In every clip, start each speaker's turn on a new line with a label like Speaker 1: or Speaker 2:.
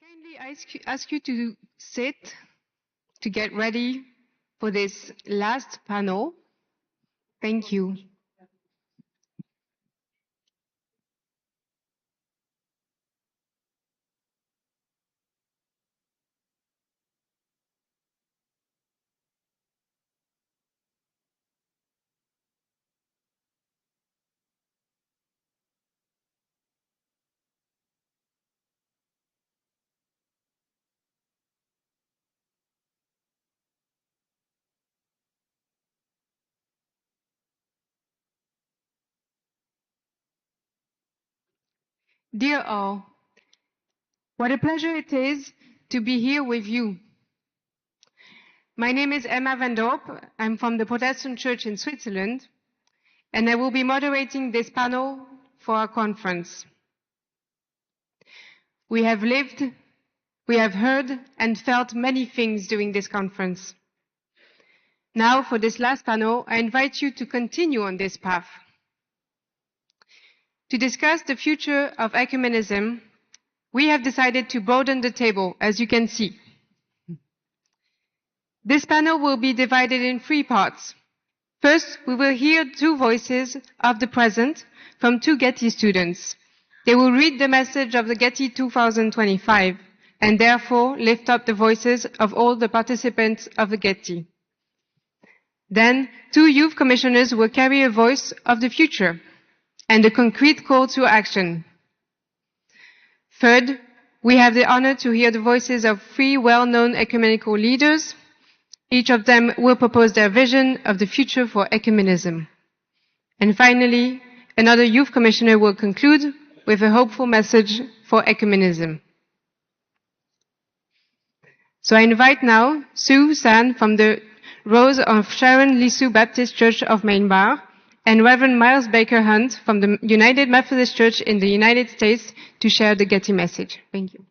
Speaker 1: Kindly ask you to sit, to get ready for this last panel. Thank you. Dear all, what a pleasure it is to be here with you. My name is Emma van Dorp. I'm from the Protestant Church in Switzerland, and I will be moderating this panel for our conference. We have lived, we have heard and felt many things during this conference. Now, for this last panel, I invite you to continue on this path. To discuss the future of ecumenism, we have decided to broaden the table, as you can see. This panel will be divided in 3 parts. First, we will hear 2 voices of the present from 2 Getty students. They will read the message of the Getty 2025 and therefore lift up the voices of all the participants of the Getty. Then, 2 youth commissioners will carry a voice of the future and a concrete call to action. Third, we have the honor to hear the voices of 3 well-known ecumenical leaders. Each of them will propose their vision of the future for ecumenism. And finally, another youth commissioner will conclude with a hopeful message for ecumenism. So I invite now Sue San from the Rose of Sharon Lisu Baptist Church of Mainbar and Reverend Miles Baker Hunt from the United Methodist Church in the United States to share the Getty message. Thank you.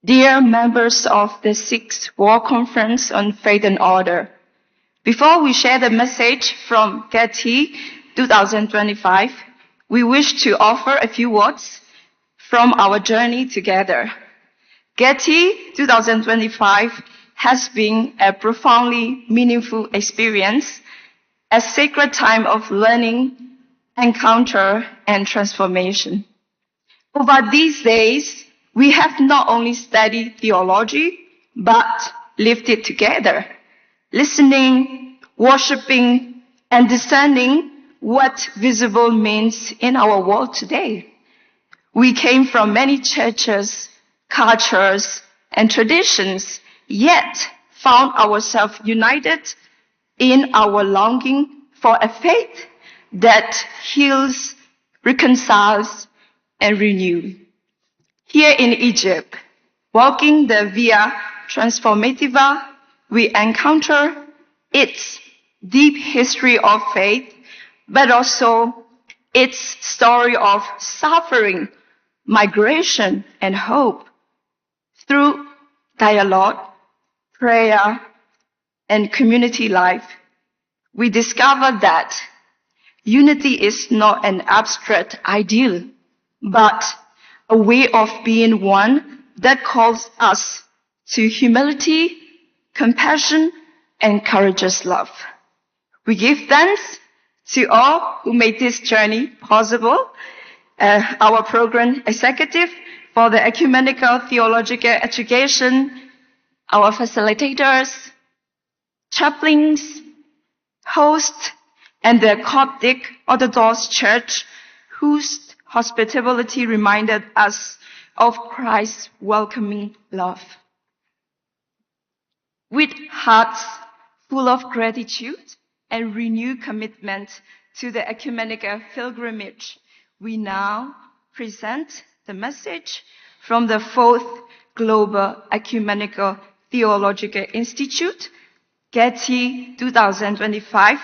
Speaker 2: Dear members of the 6th World Conference on Faith and Order, before we share the message from Getty 2025, we wish to offer a few words from our journey together. Getty 2025 has been a profoundly meaningful experience, a sacred time of learning, encounter, and transformation. Over these days, we have not only studied theology, but lived it together, listening, worshiping, and discerning what visible means in our world today. We came from many churches, cultures, and traditions, yet found ourselves united in our longing for a faith that heals, reconciles, and renews. Here in Egypt, walking the Via Transformativa, we encounter its deep history of faith, but also its story of suffering, migration, and hope. Through dialogue, prayer, and community life, we discover that unity is not an abstract ideal, but a way of being one that calls us to humility, compassion, and courageous love. We give thanks to all who made this journey possible, our program executive for the ecumenical theological education, our facilitators, chaplains, hosts, and the Coptic Orthodox Church, whose hospitality reminded us of Christ's welcoming love. With hearts full of gratitude and renewed commitment to the ecumenical pilgrimage, we now present the message from the 4th Global Ecumenical Theological Institute Getty 2025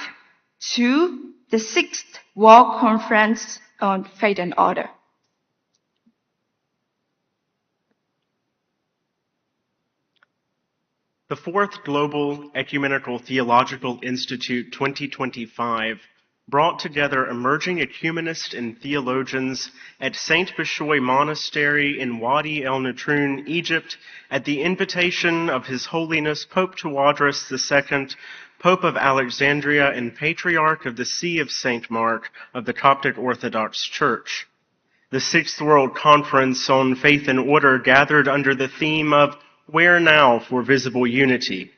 Speaker 2: to the 6th World Conference on Faith and Order.
Speaker 3: The 4th Global Ecumenical Theological Institute 2025 brought together emerging ecumenists and theologians at St. Bيشوي Monastery in Wadi el-Nطrون, Egypt, at the invitation of His Holiness Pope Tawadros II, Pope of Alexandria and Patriarch of the See of St. Mark of the Coptic Orthodox Church. The 6th World Conference on Faith and Order gathered under the theme of Where Now for Visible Unity?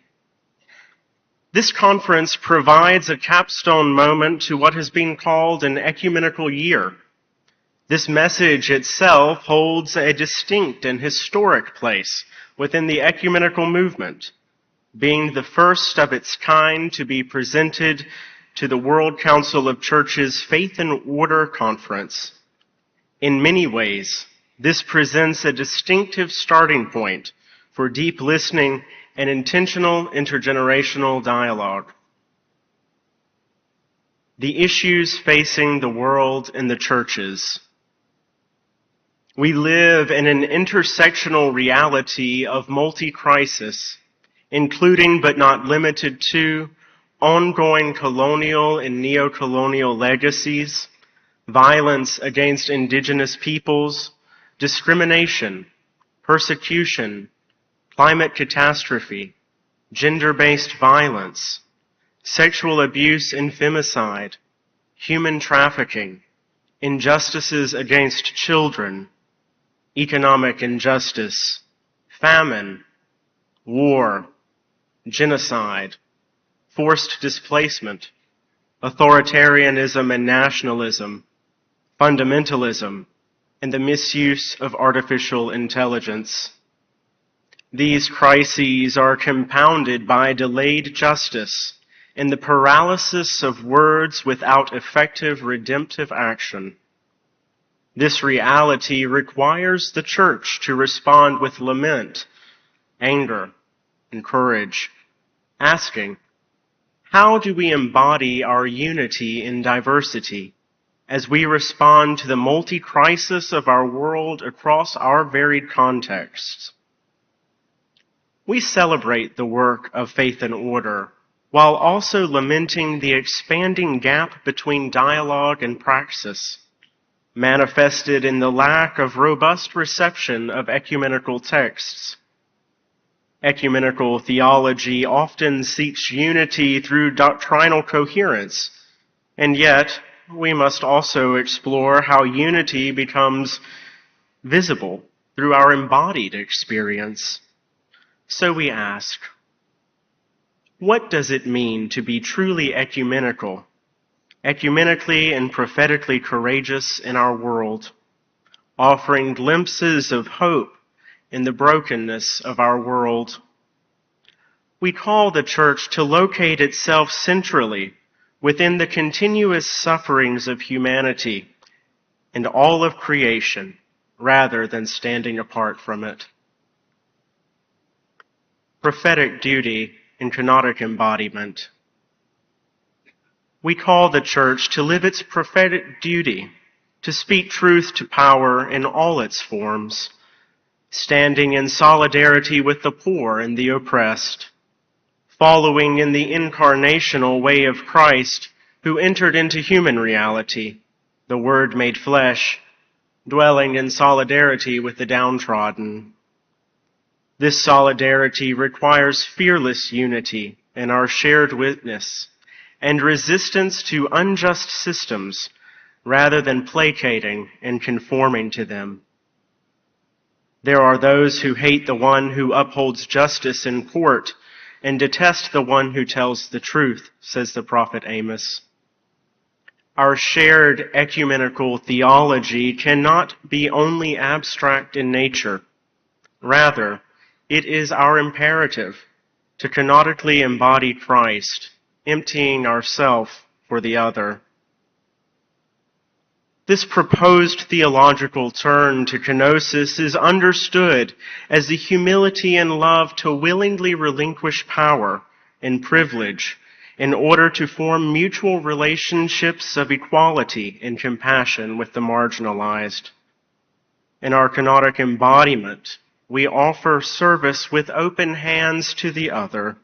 Speaker 3: This conference provides a capstone moment to what has been called an ecumenical year. This message itself holds a distinct and historic place within the ecumenical movement, being the first of its kind to be presented to the World Council of Churches Faith and Order Conference. In many ways, this presents a distinctive starting point for deep listening and intentional intergenerational dialogue. The issues facing the world and the churches. We live in an intersectional reality of multi-crisis, including but not limited to ongoing colonial and neo-colonial legacies, violence against indigenous peoples, discrimination, persecution, climate catastrophe, gender-based violence, sexual abuse and femicide, human trafficking, injustices against children, economic injustice, famine, war, genocide, forced displacement, authoritarianism and nationalism, fundamentalism, and the misuse of artificial intelligence. These crises are compounded by delayed justice and the paralysis of words without effective redemptive action. This reality requires the church to respond with lament, anger, and courage, asking, how do we embody our unity in diversity as we respond to the multi-crisis of our world across our varied contexts? We celebrate the work of Faith and Order while also lamenting the expanding gap between dialogue and praxis, manifested in the lack of robust reception of ecumenical texts. Ecumenical theology often seeks unity through doctrinal coherence, and yet we must also explore how unity becomes visible through our embodied experience. So we ask, what does it mean to be truly ecumenical, ecumenically and prophetically courageous in our world, offering glimpses of hope in the brokenness of our world? We call the church to locate itself centrally within the continuous sufferings of humanity and all of creation, rather than standing apart from it. Prophetic duty and kenotic embodiment. We call the church to live its prophetic duty, to speak truth to power in all its forms, standing in solidarity with the poor and the oppressed, following in the incarnational way of Christ, who entered into human reality, the Word made flesh, dwelling in solidarity with the downtrodden. This solidarity requires fearless unity in our shared witness and resistance to unjust systems rather than placating and conforming to them. There are those who hate the one who upholds justice in court and detest the one who tells the truth, says the prophet Amos. Our shared ecumenical theology cannot be only abstract in nature. Rather, it is our imperative to canonically embody Christ, emptying ourselves for the other. This proposed theological turn to kenosis is understood as the humility and love to willingly relinquish power and privilege in order to form mutual relationships of equality and compassion with the marginalized. In our kenotic embodiment, we offer service with open hands to the other,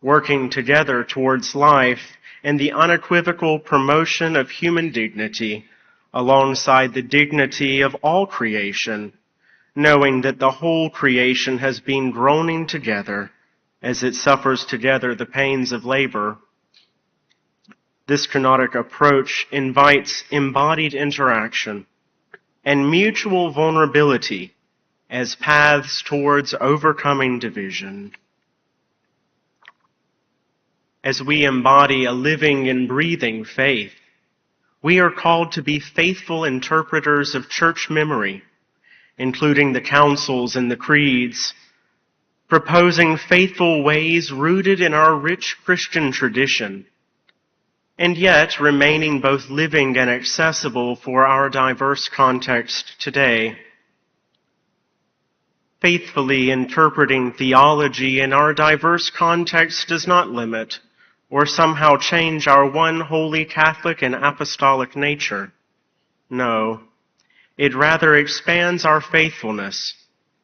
Speaker 3: working together towards life and the unequivocal promotion of human dignity alongside the dignity of all creation, knowing that the whole creation has been groaning together as it suffers together the pains of labor. This kenotic approach invites embodied interaction and mutual vulnerability as paths towards overcoming division. As we embody a living and breathing faith, we are called to be faithful interpreters of church memory, including the councils and the creeds, proposing faithful ways rooted in our rich Christian tradition, and yet remaining both living and accessible for our diverse context today. Faithfully interpreting theology in our diverse context does not limit or somehow change our one holy Catholic and apostolic nature. No, it rather expands our faithfulness,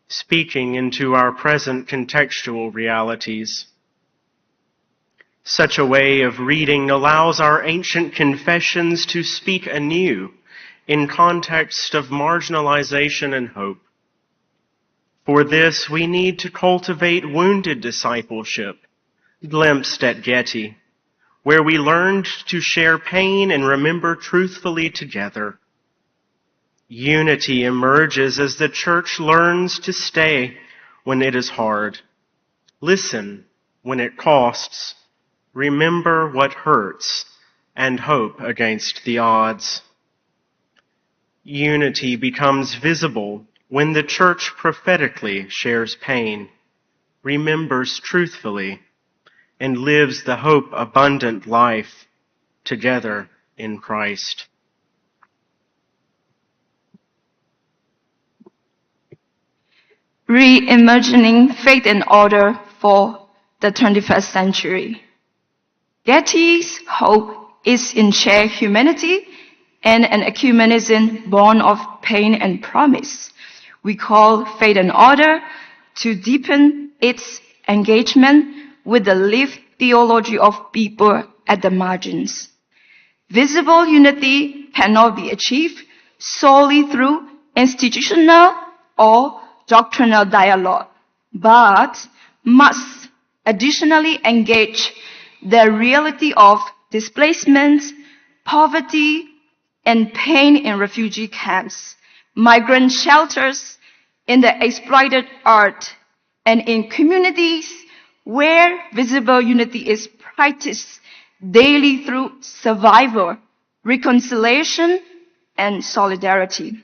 Speaker 3: speaking into our present contextual realities. Such a way of reading allows our ancient confessions to speak anew in context of marginalization and hope. For this, we need to cultivate wounded discipleship, glimpsed at Getty, where we learned to share pain and remember truthfully together. Unity emerges as the church learns to stay when it is hard, listen when it costs, remember what hurts, and hope against the odds. Unity becomes visible when the church prophetically shares pain, remembers truthfully, and lives the hope-abundant life together in Christ.
Speaker 2: Reimagining faith and order for the 21st century. Getty's hope is in shared humanity and an ecumenism born of pain and promise. We call faith and order to deepen its engagement with the lived theology of people at the margins. Visible unity cannot be achieved solely through institutional or doctrinal dialogue, but must additionally engage the reality of displacement, poverty, and pain in refugee camps, migrant shelters, in the exploited art, and in communities where visible unity is practiced daily through survival, reconciliation, and solidarity.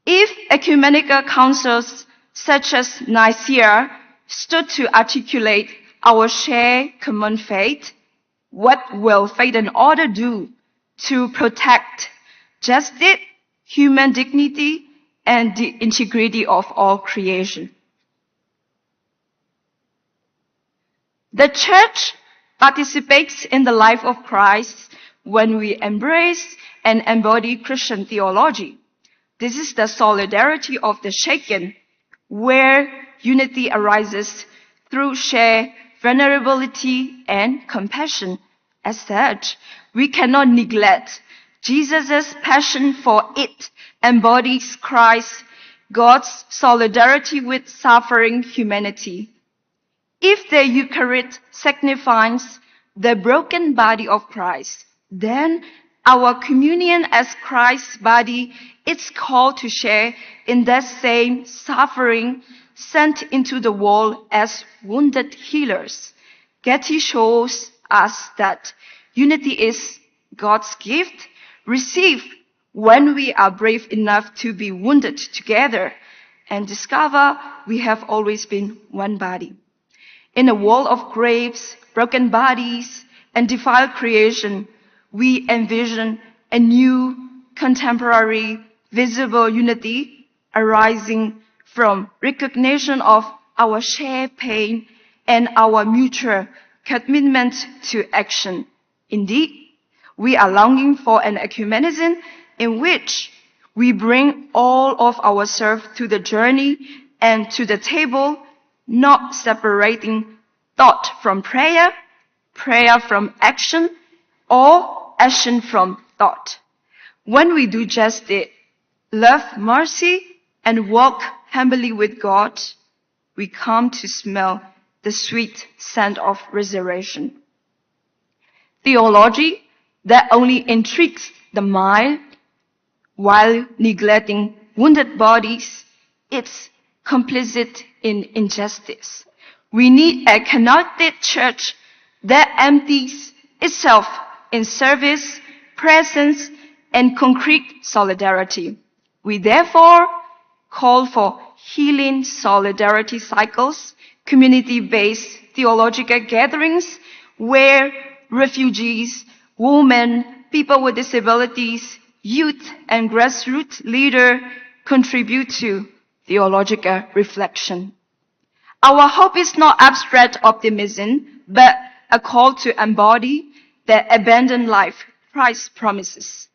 Speaker 2: If ecumenical councils such as Nicaea stood to articulate our shared common faith, what will faith and order do to protect justice, human dignity, and the integrity of all creation? The church participates in the life of Christ when we embrace and embody Christian theology. This is the solidarity of the shaken, where unity arises through shared vulnerability and compassion. As such, we cannot neglect Jesus' passion for it embodies Christ, God's solidarity with suffering humanity. If the Eucharist signifies the broken body of Christ, then our communion as Christ's body is called to share in that same suffering sent into the world as wounded healers. Getty shows us that unity is God's gift, received when we are brave enough to be wounded together and discover we have always been one body. In a world of graves, broken bodies, and defiled creation, we envision a new, contemporary, visible unity arising from recognition of our shared pain and our mutual commitment to action. Indeed, we are longing for an ecumenism in which we bring all of ourselves to the journey and to the table, not separating thought from prayer, prayer from action, or action from thought. When we do just it, love mercy and walk humbly with God, we come to smell the sweet scent of resurrection. Theology that only intrigues the mind while neglecting wounded bodies, it's complicit in injustice. We need a connected church that empties itself in service, presence, and concrete solidarity. We therefore call for healing solidarity cycles, community-based theological gatherings where refugees, women, people with disabilities, youth, and grassroots leaders contribute to theological reflection. Our hope is not abstract optimism, but a call to embody the abundant life Christ promises.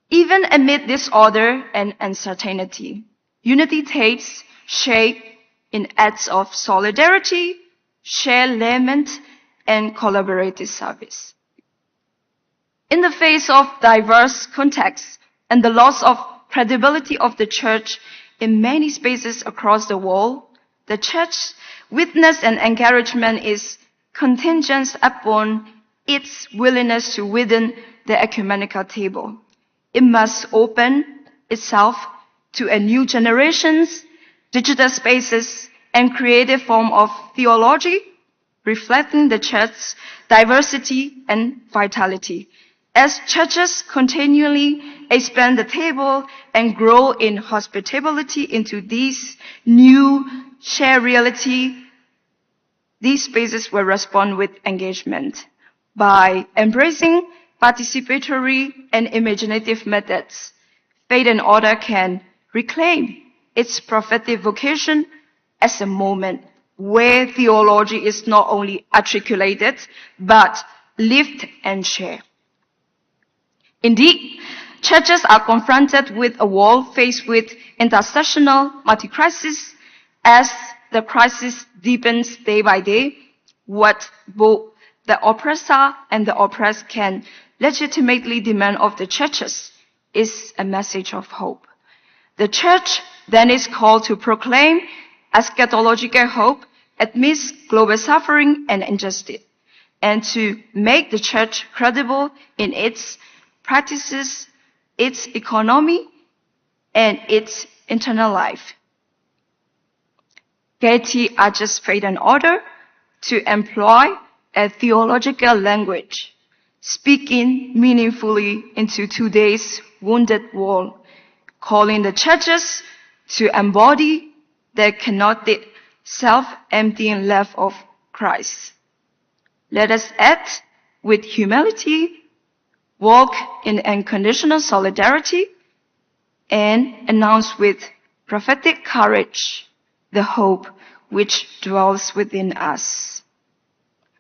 Speaker 2: Even amid disorder and uncertainty, unity takes shape in acts of solidarity, shared lament, and collaborative service. In the face of diverse contexts and the loss of credibility of the church in many spaces across the world, the church's witness and encouragement is contingent upon its willingness to within the ecumenical table. It must open itself to a new generations, digital spaces, and creative form of theology, reflecting the church's diversity and vitality. As churches continually expand the table and grow in hospitality into these new shared reality, these spaces will respond with engagement by embracing participatory and imaginative methods. Faith and Order can reclaim its prophetic vocation as a moment where theology is not only articulated, but lived and shared. Indeed, churches are confronted with a world faced with intersectional multi-crisis. As the crisis deepens day by day, what both the oppressor and the oppressed can legitimately demand of the churches is a message of hope. The church then is called to proclaim eschatological hope amidst global suffering and injustice, and to make the church credible in its practices, its economy, and its internal life. Getty urges Faith and Order to employ a theological language, speaking meaningfully into today's wounded world, calling the churches to embody the kenotic self-emptying love of Christ. Let us act with humility, walk in unconditional solidarity, and announce with prophetic courage the hope which dwells within us.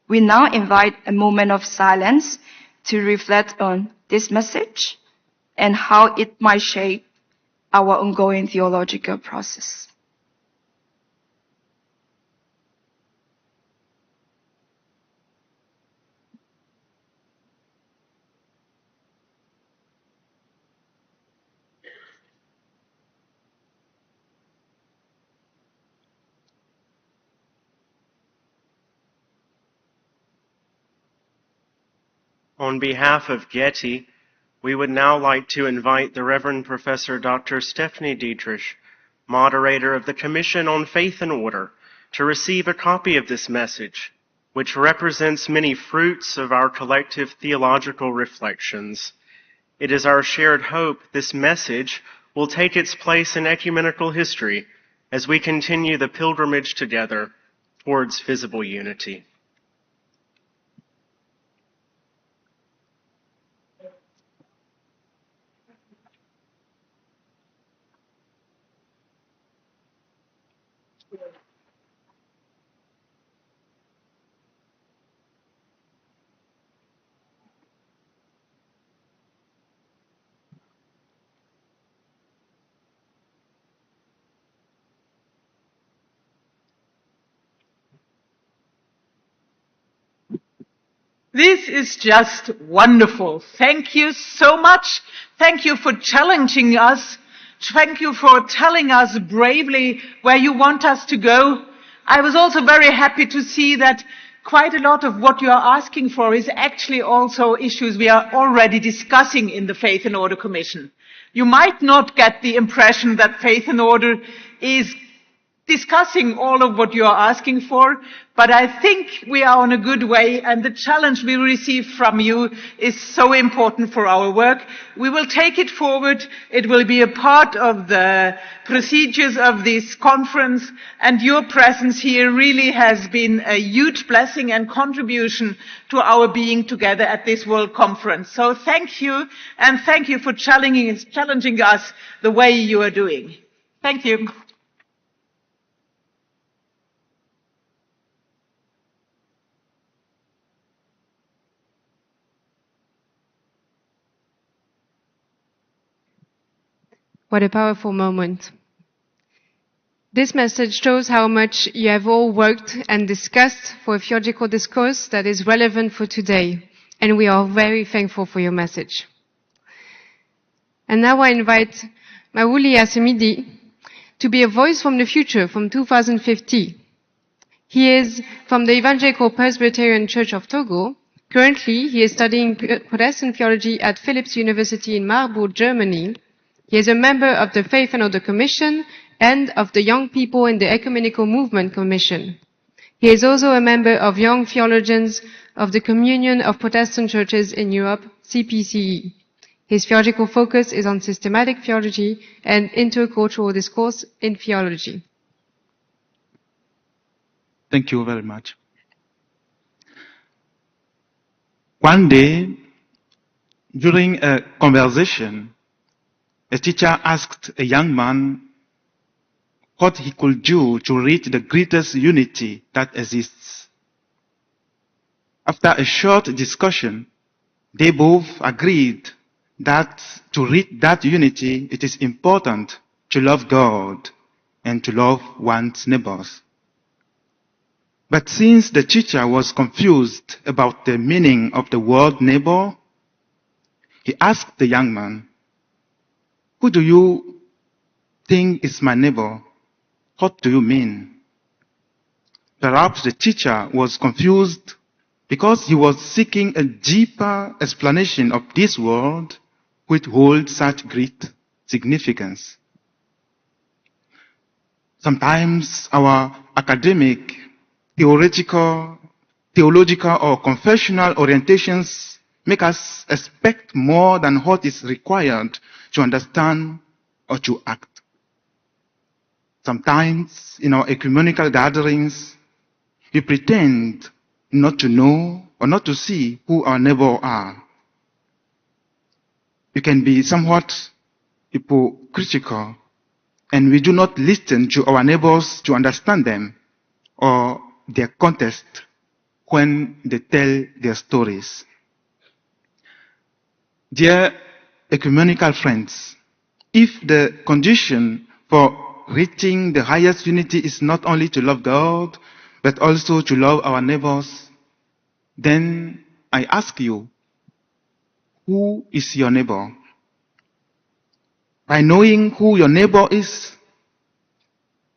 Speaker 2: We now invite a moment of silence to reflect on this message and how it might shape our ongoing theological process.
Speaker 3: On behalf of Getty, we would now like to invite the Reverend Professor Dr. Stephanie Dietrich, moderator of the Commission on Faith and Order, to receive a copy of this message, which represents many fruits of our collective theological reflections. It is our shared hope this message will take its place in ecumenical history as we continue the pilgrimage together towards visible unity.
Speaker 4: This is just wonderful. Thank you so much. Thank you for challenging us. Thank you for telling us bravely where you want us to go. I was also very happy to see that quite a lot of what you are asking for is actually also issues we are already discussing in the Faith and Order Commission. You might not get the impression that Faith and Order is discussing all of what you are asking for, but I think we are on a good way, and the challenge we receive from you is so important for our work. We will take it forward. It will be a part of the procedures of this conference, and your presence here really has been a huge blessing and contribution to our being together at this World Conference. So thank you, and thank you for challenging us the way you are doing. Thank you.
Speaker 1: What a powerful moment. This message shows how much you have all worked and discussed for a theological discourse that is relevant for today, and we are very thankful for your message. And now I invite Maouli Asemidi to be a voice from the future from 2050. He is from the Evangelical Presbyterian Church of Togo. Currently, he is studying Protestant theology at Philipps University in Marburg, Germany. He is a member of the Faith and Order Commission and of the Young People in the Ecumenical Movement Commission. He is also a member of Young Theologians of the Communion of Protestant Churches in Europe, CPCE. His theological focus is on systematic theology and intercultural discourse in theology.
Speaker 5: Thank you very much. One day, during a conversation, a teacher asked a young man what he could do to reach the greatest unity that exists. After a short discussion, they both agreed that to reach that unity, it is important to love God and to love one's neighbors. But since the teacher was confused about the meaning of the word neighbor, he asked the young man, "Who do you think is my neighbor? What do you mean?" Perhaps the teacher was confused because he was seeking a deeper explanation of this word which holds such great significance. Sometimes our academic, theological, or confessional orientations make us expect more than what is required to understand or to act. Sometimes in our ecumenical gatherings, we pretend not to know or not to see who our neighbors are. We can be somewhat hypocritical, and we do not listen to our neighbors to understand them or their context when they tell their stories. Dear ecumenical friends, if the condition for reaching the highest unity is not only to love God, but also to love our neighbors, then I ask you, who is your neighbor? By knowing who your neighbor is,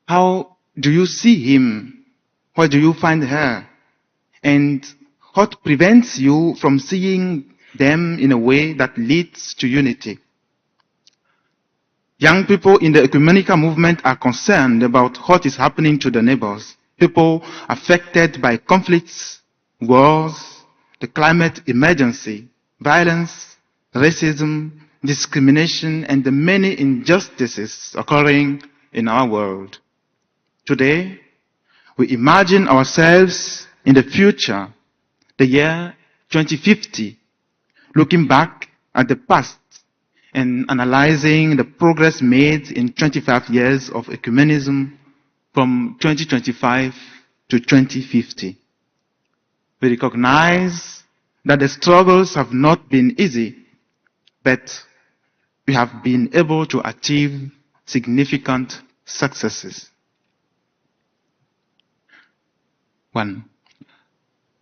Speaker 5: how do you see him? Where do you find her? And what prevents you from seeing them in a way that leads to unity? Young people in the ecumenical movement are concerned about what is happening to the neighbors, people affected by conflicts, wars, the climate emergency, violence, racism, discrimination, and the many injustices occurring in our world. Today, we imagine ourselves in the future, the year 2050, looking back at the past and analyzing the progress made in 25 years of ecumenism from 2025 to 2050. We recognize that the struggles have not been easy, but we have been able to achieve significant successes. 1.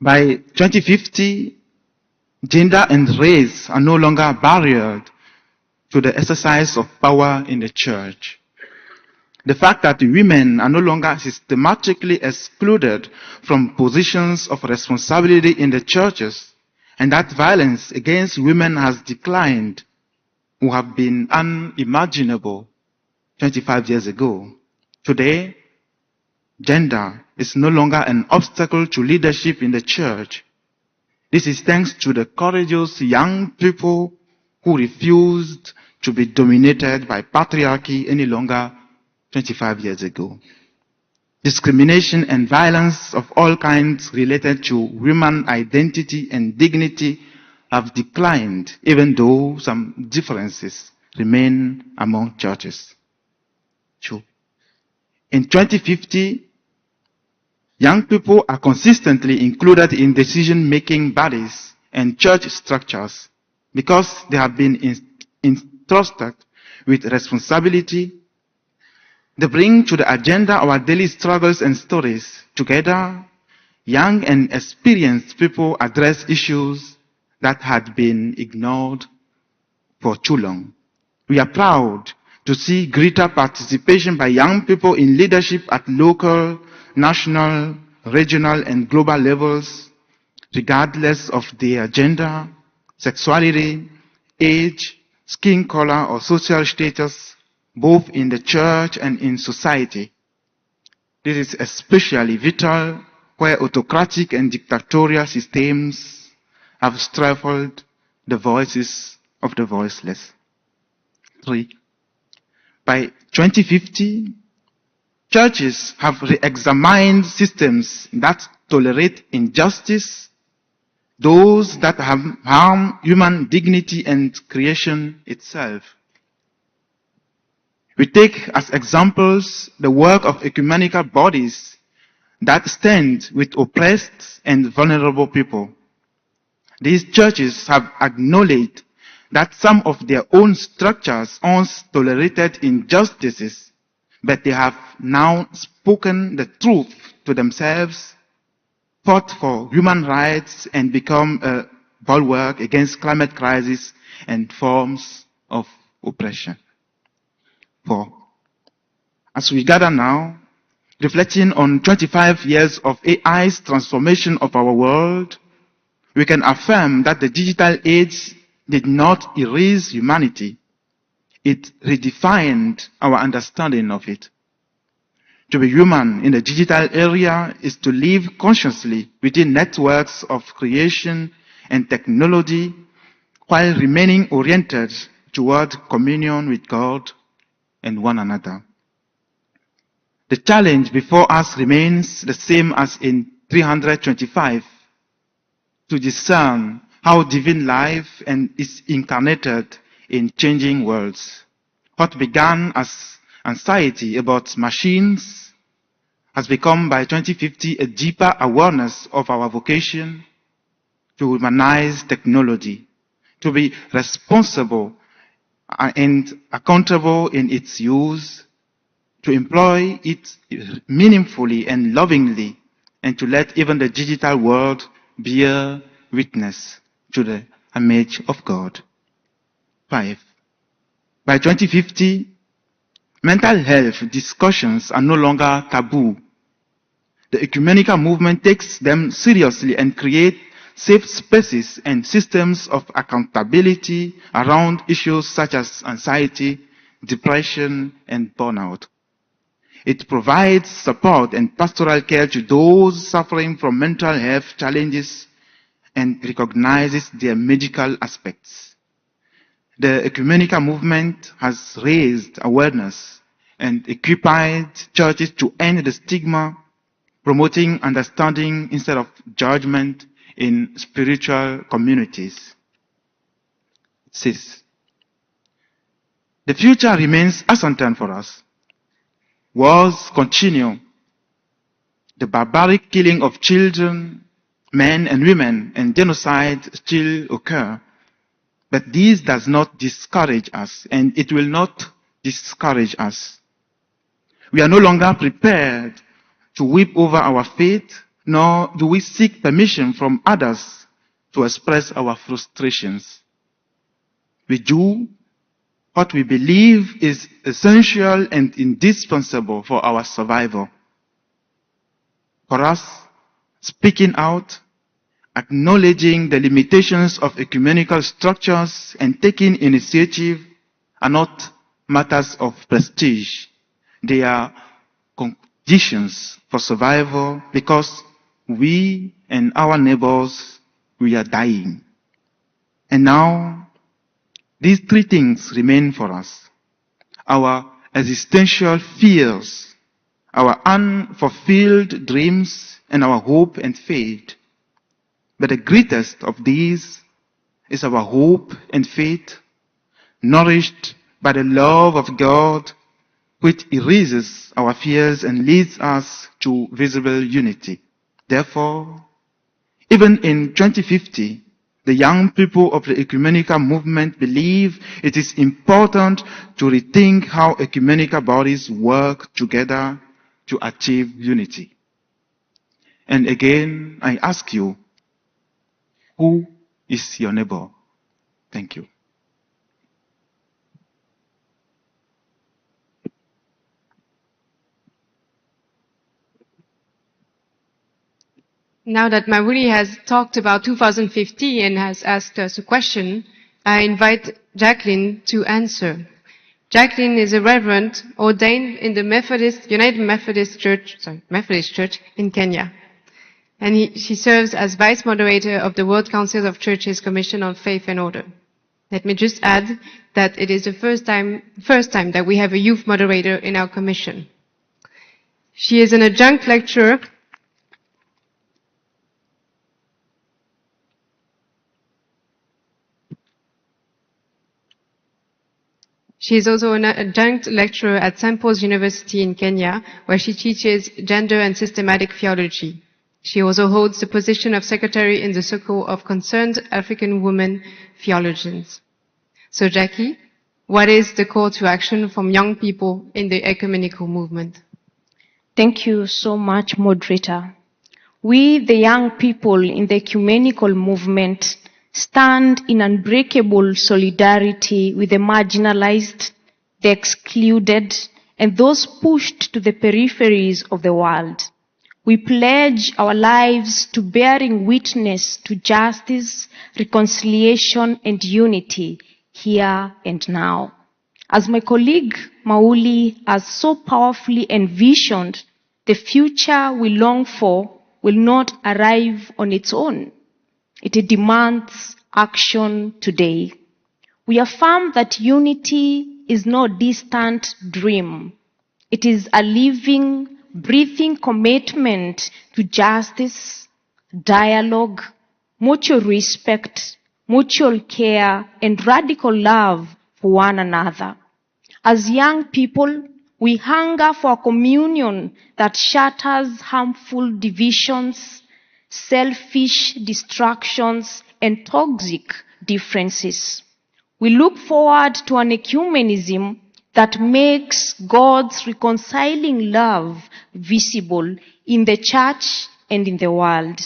Speaker 5: By 2050, Gender and race are no longer a barrier to the exercise of power in the church. The fact that women are no longer systematically excluded from positions of responsibility in the churches, and that violence against women has declined, would have been unimaginable 25 years ago. Today, gender is no longer an obstacle to leadership in the church. This is thanks to the courageous young people who refused to be dominated by patriarchy any longer 25 years ago. Discrimination and violence of all kinds related to women's identity and dignity have declined, even though some differences remain among churches. True. In 2050, young people are consistently included in decision-making bodies and church structures because they have been entrusted with responsibility. They bring to the agenda our daily struggles and stories. Together, young and experienced people address issues that had been ignored for too long. We are proud to see greater participation by young people in leadership at local, national, regional, and global levels, regardless of their gender, sexuality, age, skin color, or social status, both in the church and in society. This is especially vital where autocratic and dictatorial systems have stifled the voices of the voiceless. 3. By 2050, churches have re-examined systems that tolerate injustice, those that have harm human dignity and creation itself. We take as examples the work of ecumenical bodies that stand with oppressed and vulnerable people. These churches have acknowledged that some of their own structures once tolerated injustices, but they have now spoken the truth to themselves, fought for human rights, and become a bulwark against climate crisis and forms of oppression. 4. As we gather now, reflecting on 25 years of AI's transformation of our world, we can affirm that the digital age did not erase humanity. It redefined our understanding of it. To be human in the digital area is to live consciously within networks of creation and technology while remaining oriented toward communion with God and one another. The challenge before us remains the same as in 325, to discern how divine life is incarnated in changing worlds. What began as anxiety about machines has become by 2050 a deeper awareness of our vocation to humanize technology, to be responsible and accountable in its use, to employ it meaningfully and lovingly, and to let even the digital world bear witness to the image of God. 5. By 2050, mental health discussions are no longer taboo. The ecumenical movement takes them seriously and creates safe spaces and systems of accountability around issues such as anxiety, depression, and burnout. It provides support and pastoral care to those suffering from mental health challenges and recognizes their medical aspects. The ecumenical movement has raised awareness and equipped churches to end the stigma, promoting understanding instead of judgment in spiritual communities. 6. The future remains uncertain for us. Wars continue. The barbaric killing of children, men and women, and genocide still occur. But this does not discourage us, and it will not discourage us. We are no longer prepared to weep over our fate, nor do we seek permission from others to express our frustrations. We do what we believe is essential and indispensable for our survival. For us, speaking out, acknowledging the limitations of ecumenical structures and taking initiative are not matters of prestige. They are conditions for survival because we and our neighbors, we are dying. And now, these three things remain for us: our existential fears, our unfulfilled dreams, and our hope and faith. But the greatest of these is our hope and faith, nourished by the love of God, which erases our fears and leads us to visible unity. Therefore, even in 2050, the young people of the ecumenical movement believe it is important to rethink how ecumenical bodies work together to achieve unity. And again, I ask you, who is your neighbor? Thank you.
Speaker 1: Now that Mawuli has talked about 2050 and has asked us a question, I invite Jacqueline to answer. Jacqueline is a reverend ordained in the United Methodist Church in Kenya. And she serves as vice moderator of the World Council of Churches Commission on Faith and Order. Let me just add that it is the first time that we have a youth moderator in our commission. She is an adjunct lecturer She is also an adjunct lecturer at St. Paul's University in Kenya, where she teaches gender and systematic theology. She also holds the position of secretary in the Circle of Concerned African Women Theologians. So, Jackie, what is the call to action from young people in the ecumenical movement?
Speaker 6: Thank you so much, moderator. We, the young people in the ecumenical movement, stand in unbreakable solidarity with the marginalized, the excluded, and those pushed to the peripheries of the world. We pledge our lives to bearing witness to justice, reconciliation, and unity here and now. As my colleague Mauli has so powerfully envisioned, the future we long for will not arrive on its own. It demands action today. We affirm that unity is no distant dream. It is a living, breathing commitment to justice, dialogue, mutual respect, mutual care, and radical love for one another. As young people, we hunger for a communion that shatters harmful divisions, selfish distractions, and toxic differences. We look forward to an ecumenism that makes God's reconciling love visible in the church and in the world.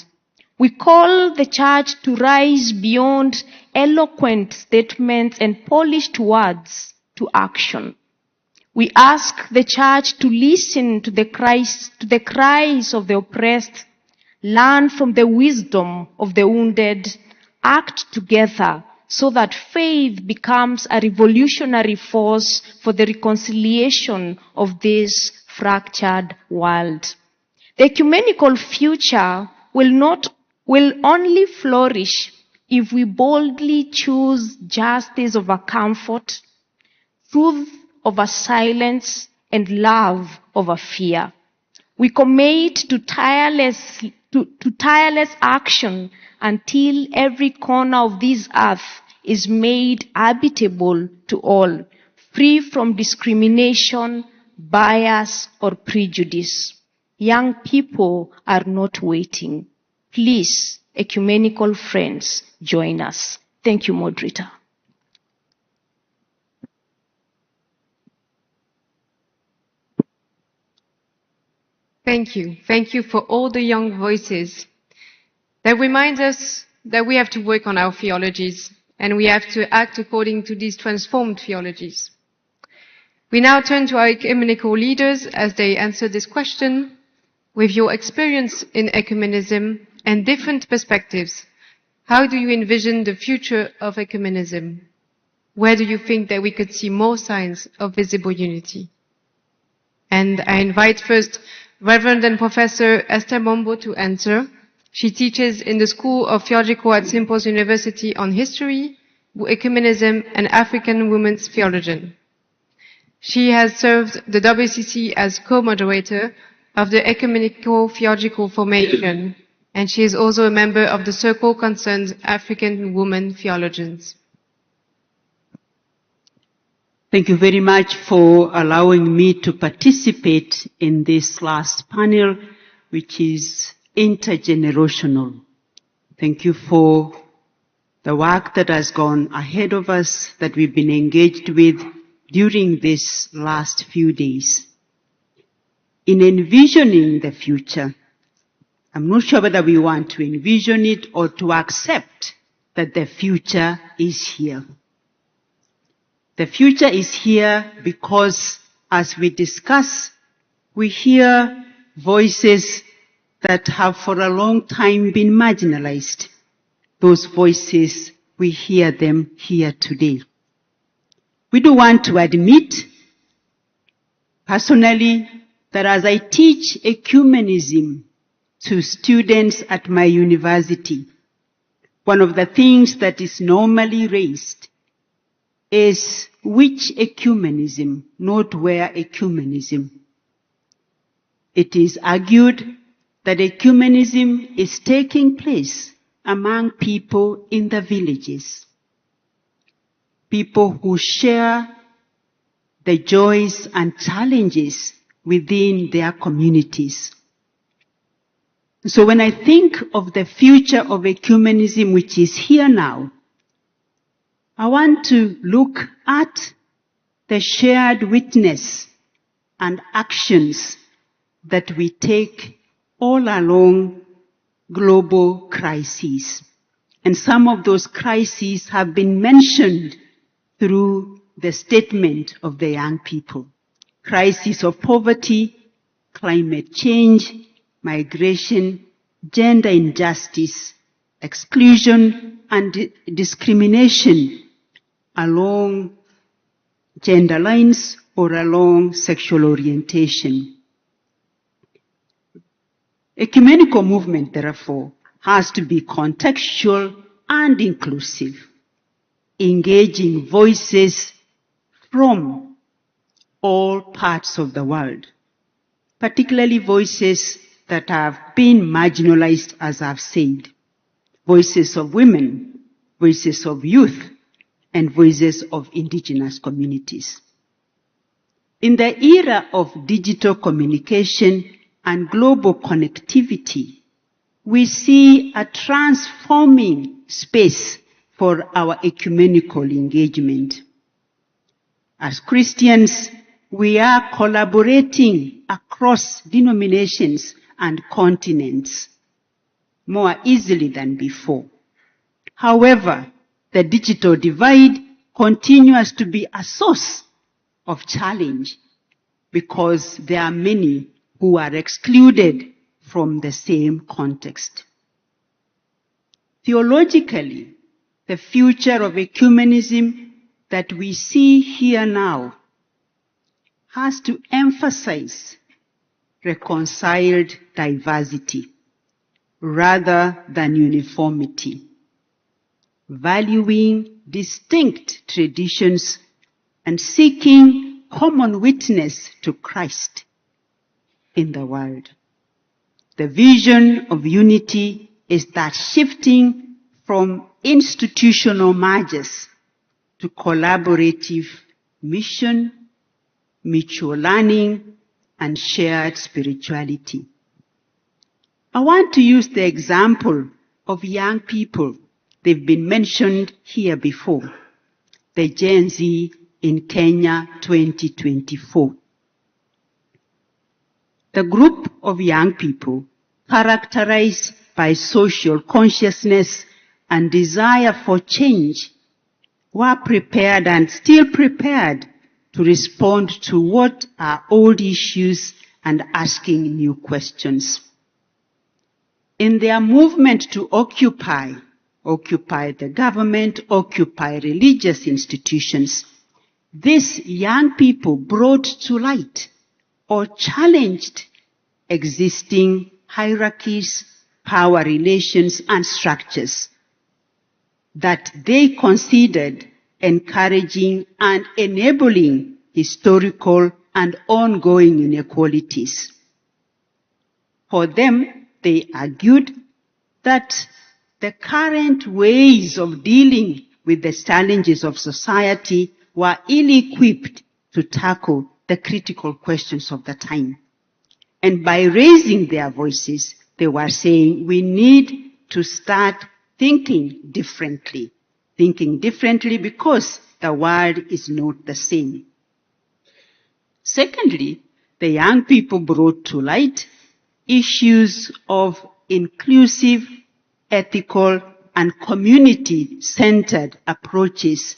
Speaker 6: We call the church to rise beyond eloquent statements and polished words to action. We ask the church to listen to the cries of the oppressed, learn from the wisdom of the wounded, act together so that faith becomes a revolutionary force for the reconciliation of this fractured world. The ecumenical future will only flourish if we boldly choose justice over comfort, truth over silence, and love over fear. We commit to tireless action until every corner of this earth is made habitable to all, free from discrimination, bias, or prejudice. Young people are not waiting. Please, ecumenical friends, join us. Thank you, moderator.
Speaker 1: Thank you. Thank you for all the young voices that remind us that we have to work on our theologies, and we have to act according to these transformed theologies. We now turn to our ecumenical leaders as they answer this question. With your experience in ecumenism and different perspectives, how do you envision the future of ecumenism? Where do you think that we could see more signs of visible unity? And I invite first Reverend and Professor Esther Mombo to answer. She teaches in the School of Theological at St. Paul's University on history, ecumenism, and African women's theology. She has served the WCC as co-moderator of the Ecumenical Theological Formation, and she is also a member of the Circle Concerned African Women Theologians.
Speaker 7: Thank you very much for allowing me to participate in this last panel, which is intergenerational. Thank you for the work that has gone ahead of us, that we've been engaged with during these last few days. In envisioning the future, I'm not sure whether we want to envision it or to accept that the future is here. The future is here because, as we discuss, we hear voices that have for a long time been marginalized. Those voices, we hear them here today. We do want to admit, personally, that as I teach ecumenism to students at my university, one of the things that is normally raised is which ecumenism, not where ecumenism. It is argued that ecumenism is taking place among people in the villages, people who share the joys and challenges within their communities. So when I think of the future of ecumenism, which is here now, I want to look at the shared witness and actions that we take all along global crises. And some of those crises have been mentioned through the statement of the young people. Crisis of poverty, climate change, migration, gender injustice, exclusion and discrimination along gender lines or along sexual orientation. Ecumenical movement, therefore, has to be contextual and inclusive, engaging voices from all parts of the world, particularly voices that have been marginalized, as I've said, voices of women, voices of youth, and voices of indigenous communities. In the era of digital communication and global connectivity, we see a transforming space for our ecumenical engagement. As Christians, we are collaborating across denominations and continents more easily than before. However, the digital divide continues to be a source of challenge because there are many who are excluded from the same context. Theologically, the future of ecumenism that we see here now has to emphasize reconciled diversity rather than uniformity, valuing distinct traditions and seeking common witness to Christ in the world. The vision of unity is that shifting from institutional mergers to collaborative mission, mutual learning, and shared spirituality. I want to use the example of young people. They've been mentioned here before. The Gen Z in Kenya 2024. The group of young people characterized by social consciousness and desire for change were prepared and still prepared to respond to what are old issues and asking new questions. In their movement to occupy the government, occupy religious institutions, these young people brought to light or challenged existing hierarchies, power relations, and structures that they considered encouraging and enabling historical and ongoing inequalities. For them, they argued that the current ways of dealing with the challenges of society were ill-equipped to tackle the critical questions of the time. And by raising their voices, they were saying we need to start thinking differently because the world is not the same. Secondly, the young people brought to light issues of inclusive, ethical, and community-centered approaches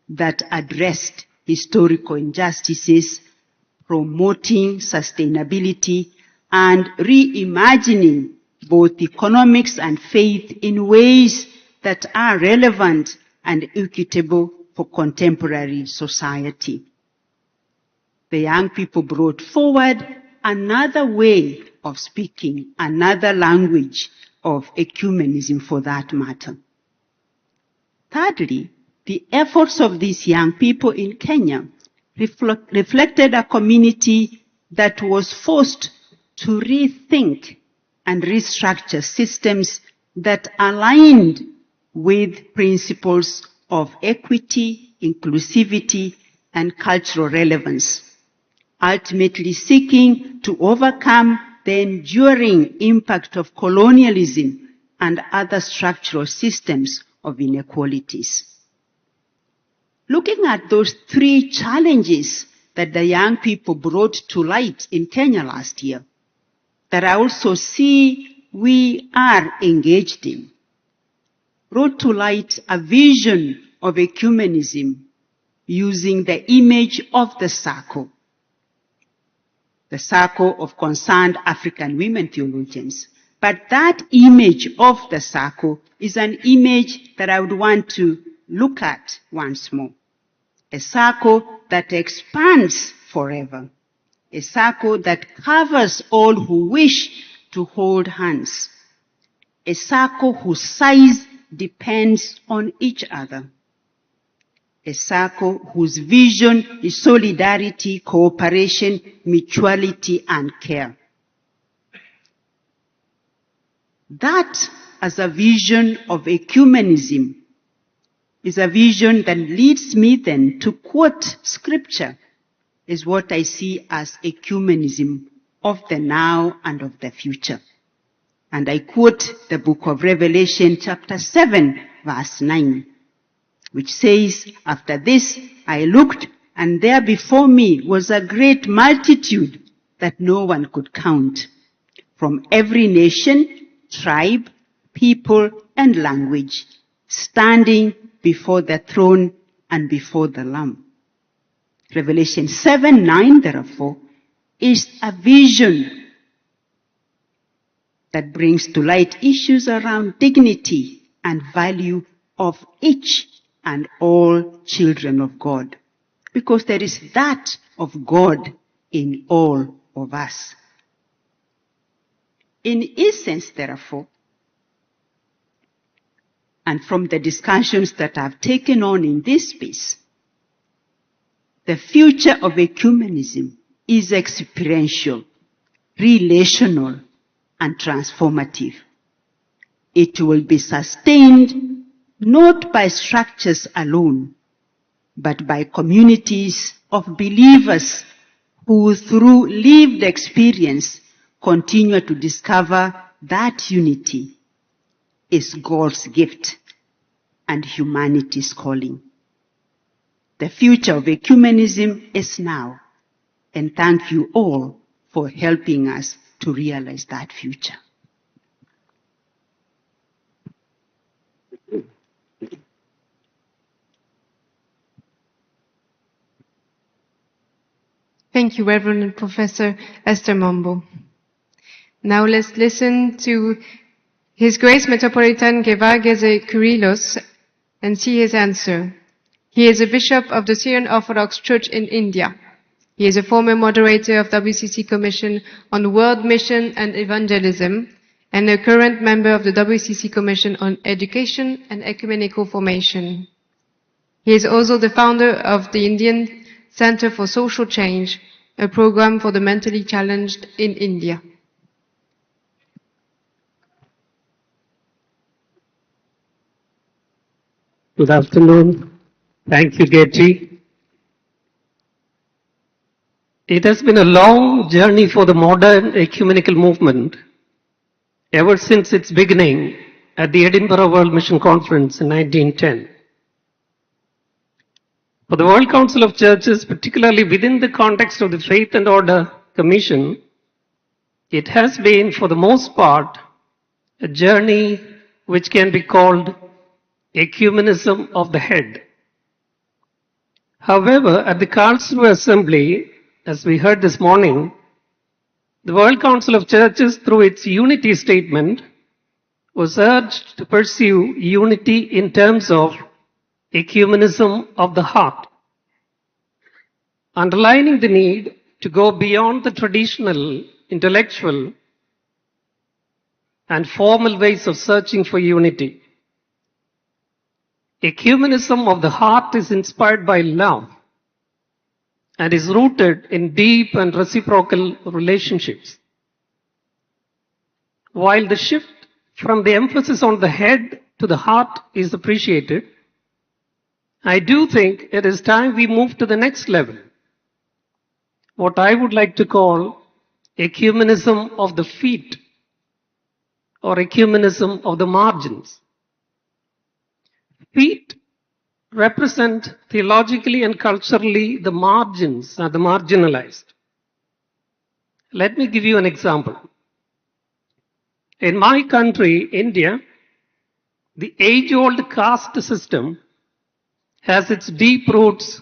Speaker 7: that addressed historical injustices, promoting sustainability, and reimagining both economics and faith in ways that are relevant and equitable for contemporary society. The young people brought forward another way of speaking, another language of ecumenism for that matter. Thirdly, the efforts of these young people in Kenya reflected a community that was forced to rethink and restructure systems that aligned with principles of equity, inclusivity, and cultural relevance, ultimately seeking to overcome the enduring impact of colonialism and other structural systems of inequalities. Looking at those three challenges that the young people brought to light in Kenya last year, that I also see we are engaged in, brought to light a vision of ecumenism using the image of the circle of concerned African women theologians. But that image of the circle is an image that I would want to look at once more. A circle that expands forever. A circle that covers all who wish to hold hands. A circle whose size depends on each other. A circle whose vision is solidarity, cooperation, mutuality, and care. That, as a vision of ecumenism, is a vision that leads me then to quote scripture, is what I see as ecumenism of the now and of the future. And I quote the book of Revelation chapter 7, verse 9, which says, "After this I looked, and there before me was a great multitude that no one could count, from every nation, tribe, people, and language, standing before the throne and before the Lamb." Revelation 7:9, therefore, is a vision that brings to light issues around dignity and value of each and all children of God, because there is that of God in all of us. In essence, therefore, and from the discussions that I've taken on in this space, the future of ecumenism is experiential, relational, and transformative. It will be sustained not by structures alone, but by communities of believers who, through lived experience, continue to discover that unity is God's gift and humanity's calling. The future of ecumenism is now, and thank you all for helping us to realize that future.
Speaker 1: Thank you, Reverend Professor Esther Mombo. Now let's listen to His Grace Metropolitan Gevargese Kyrillos and see his answer. He is a bishop of the Syrian Orthodox Church in India. He is a former moderator of WCC Commission on World Mission and Evangelism and a current member of the WCC Commission on Education and Ecumenical Formation. He is also the founder of the Indian Center for Social Change, a program for the mentally challenged in India.
Speaker 8: Good afternoon. Thank you, Getty. It has been a long journey for the modern ecumenical movement ever since its beginning at the Edinburgh World Mission Conference in 1910. For the World Council of Churches, particularly within the context of the Faith and Order Commission, it has been, for the most part, a journey which can be called ecumenism of the head. However, at the Karlsruhe Assembly, as we heard this morning, the World Council of Churches, through its unity statement, was urged to pursue unity in terms of ecumenism of the heart, underlining the need to go beyond the traditional, intellectual, and formal ways of searching for unity. Ecumenism of the heart is inspired by love and is rooted in deep and reciprocal relationships. While the shift from the emphasis on the head to the heart is appreciated, I do think it is time we move to the next level, what I would like to call ecumenism of the feet or ecumenism of the margins. Feet represent theologically and culturally the margins or the marginalized. Let me give you an example. In my country, India, the age-old caste system has its deep roots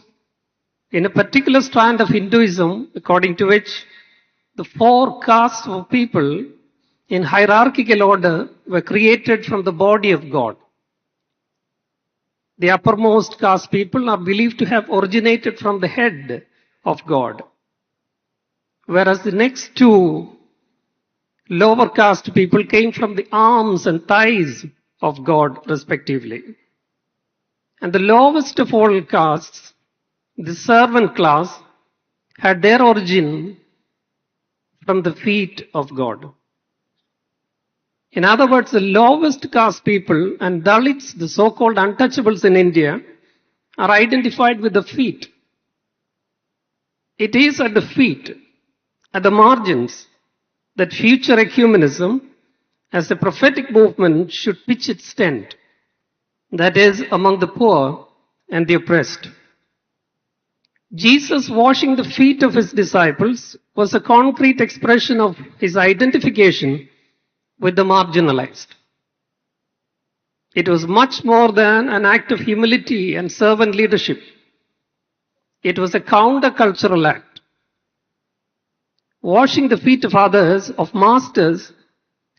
Speaker 8: in a particular strand of Hinduism, according to which the 4 castes of people in hierarchical order were created from the body of God. The uppermost caste people are believed to have originated from the head of God, whereas the next 2 lower caste people came from the arms and thighs of God, respectively. And the lowest of all castes, the servant class, had their origin from the feet of God. In other words, the lowest caste people and Dalits, the so-called untouchables in India, are identified with the feet. It is at the feet, at the margins, that future ecumenism, as a prophetic movement, should pitch its tent, that is, among the poor and the oppressed. Jesus washing the feet of his disciples was a concrete expression of his identification with the marginalized. It was much more than an act of humility and servant leadership. It was a countercultural act. Washing the feet of others, of masters,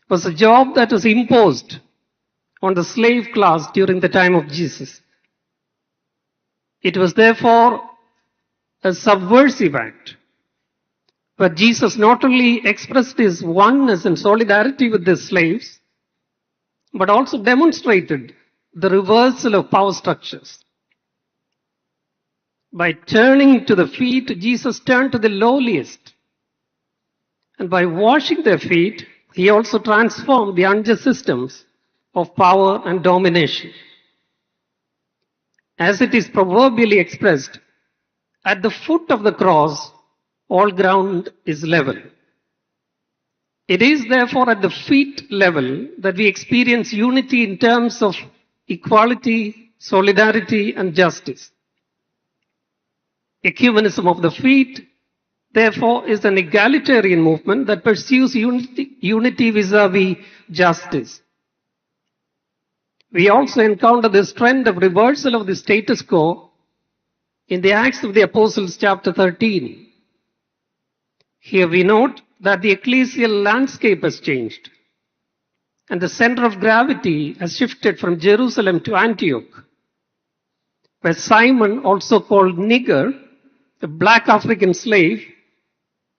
Speaker 8: was a job that was imposed on the slave class during the time of Jesus. It was therefore a subversive act. But Jesus not only expressed his oneness and solidarity with the slaves, but also demonstrated the reversal of power structures. By turning to the feet, Jesus turned to the lowliest. And by washing their feet, he also transformed the unjust systems of power and domination. As it is proverbially expressed, at the foot of the cross, all ground is level. It is therefore at the feet level that we experience unity in terms of equality, solidarity, and justice. Ecumenism of the feet, therefore, is an egalitarian movement that pursues unity vis-à-vis justice. We also encounter this trend of reversal of the status quo in the Acts of the Apostles, chapter 13. Here we note that the ecclesial landscape has changed, and the center of gravity has shifted from Jerusalem to Antioch, where Simon, also called Niger, a black African slave,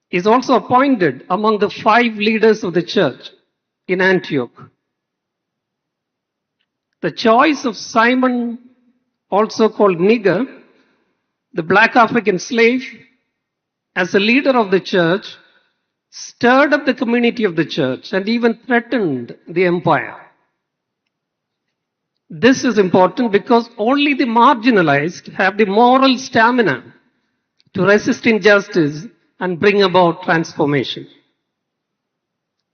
Speaker 8: is also appointed among the 5 leaders of the church in Antioch. The choice of Simon, also called Niger, the black African slave, as a leader of the church, stirred up the community of the church and even threatened the empire. This is important because only the marginalized have the moral stamina to resist injustice and bring about transformation.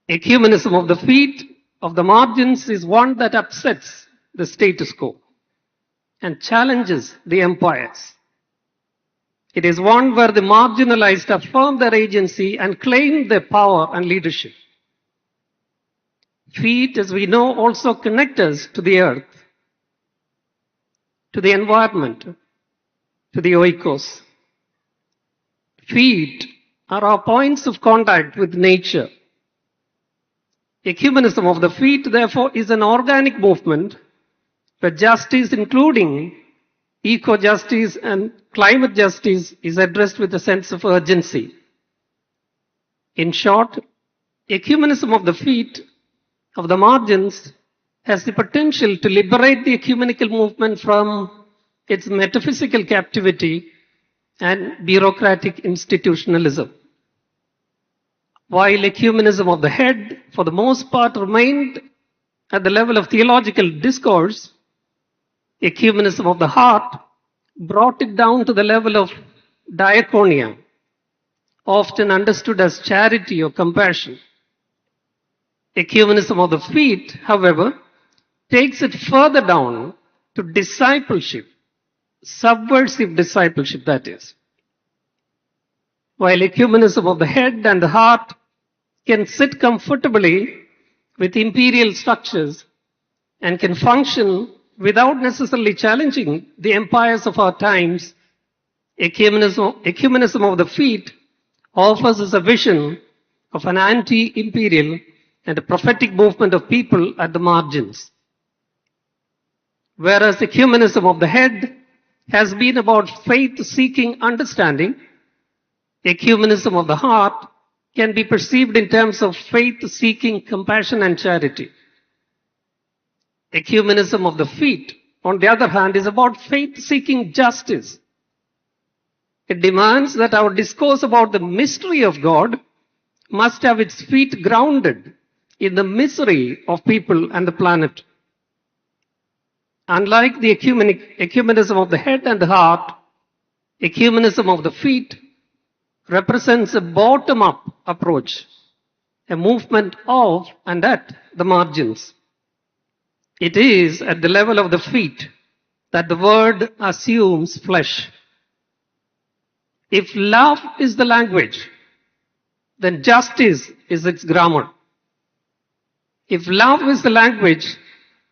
Speaker 8: Ecumenism of the feet of the margins is one that upsets the status quo and challenges the empires. It is one where the marginalized affirm their agency and claim their power and leadership. Feet, as we know, also connect us to the earth, to the environment, to the oikos. Feet are our points of contact with nature. Ecumenism of the feet, therefore, is an organic movement where justice, including eco-justice and climate justice, is addressed with a sense of urgency. In short, ecumenism of the feet, of the margins, has the potential to liberate the ecumenical movement from its metaphysical captivity and bureaucratic institutionalism. While ecumenism of the head, for the most part, remained at the level of theological discourse, ecumenism of the heart brought it down to the level of diaconia, often understood as charity or compassion. Ecumenism of the feet, however, takes it further down to discipleship, subversive discipleship, that is. While ecumenism of the head and the heart can sit comfortably with imperial structures and can function without necessarily challenging the empires of our times, ecumenism of the feet offers us a vision of an anti-imperial and a prophetic movement of people at the margins. Whereas ecumenism of the head has been about faith-seeking understanding, ecumenism of the heart can be perceived in terms of faith-seeking compassion and charity. Ecumenism of the feet, on the other hand, is about faith-seeking justice. It demands that our discourse about the mystery of God must have its feet grounded in the misery of people and the planet. Unlike the ecumenism of the head and the heart, ecumenism of the feet represents a bottom-up approach, a movement of and at the margins. It is at the level of the feet that the word assumes flesh. If love is the language, then justice is its grammar. If love is the language,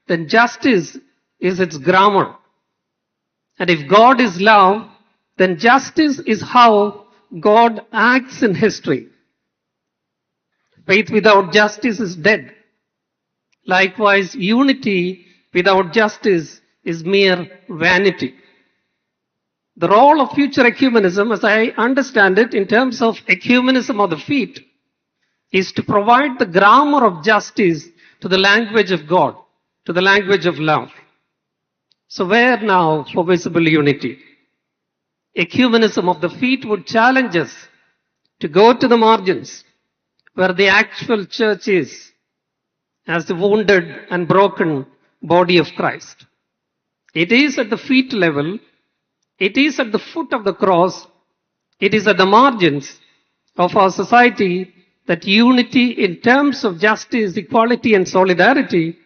Speaker 8: then justice is its grammar. And if God is love, then justice is how God acts in history. Faith without justice is dead. Likewise, unity without justice is mere vanity. The role of future ecumenism, as I understand it, in terms of ecumenism of the feet, is to provide the grammar of justice to the language of God, to the language of love. So where now for visible unity? Ecumenism of the feet would challenge us to go to the margins where the actual church is, as the wounded and broken body of Christ. It is at the feet level, it is at the foot of the cross, it is at the margins of our society that unity in terms of justice, equality, and solidarity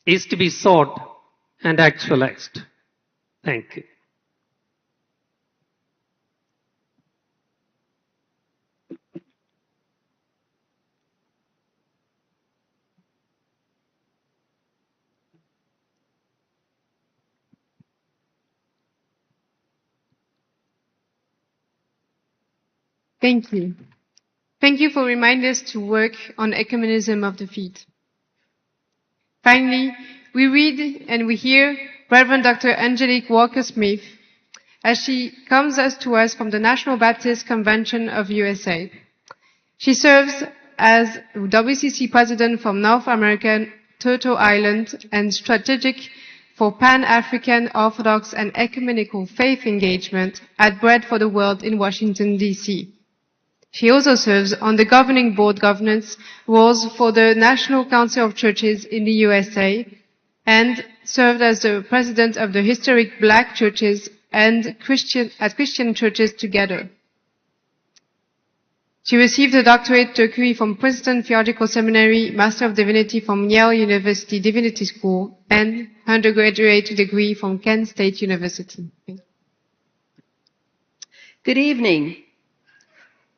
Speaker 8: is to be sought and actualized. Thank you.
Speaker 1: Thank you. Thank you for reminding us to work on ecumenism of the feet. Finally, we read and we hear Reverend Dr. Angelique Walker-Smith as she comes to us from the National Baptist Convention of USA. She serves as WCC President from North American Turtle Island and strategic for Pan-African Orthodox and Ecumenical Faith Engagement at Bread for the World in Washington, D.C. She also serves on the governing board governance roles for the National Council of Churches in the USA and served as the president of the historic Black churches and Christian Churches Together. She received a doctorate degree from Princeton Theological Seminary, Master of Divinity from Yale University Divinity School, and undergraduate degree from Kent State University.
Speaker 9: Good evening.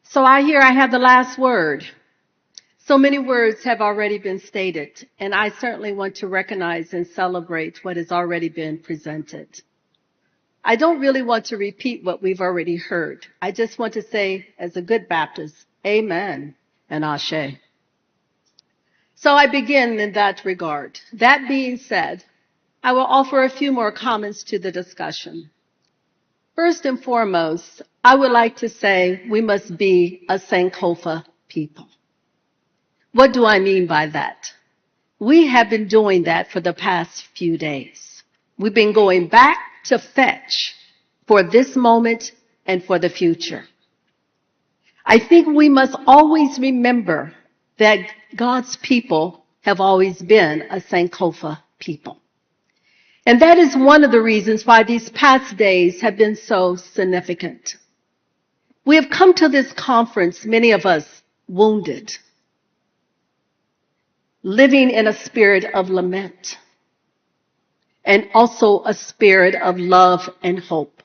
Speaker 9: So I hear I have the last word. So many words have already been stated, and I certainly want to recognize and celebrate what has already been presented. I don't really want to repeat what we've already heard. I just want to say, as a good Baptist, amen and ashe. So I begin in that regard. That being said, I will offer a few more comments to the discussion. First and foremost, I would like to say we must be a Sankofa people. What do I mean by that? We have been doing that for the past few days. We've been going back to fetch for this moment and for the future. I think we must always remember that God's people have always been a Sankofa people. And that is one of the reasons why these past days have been so significant. We have come to this conference, many of us wounded, living in a spirit of lament, and also a spirit of love and hope.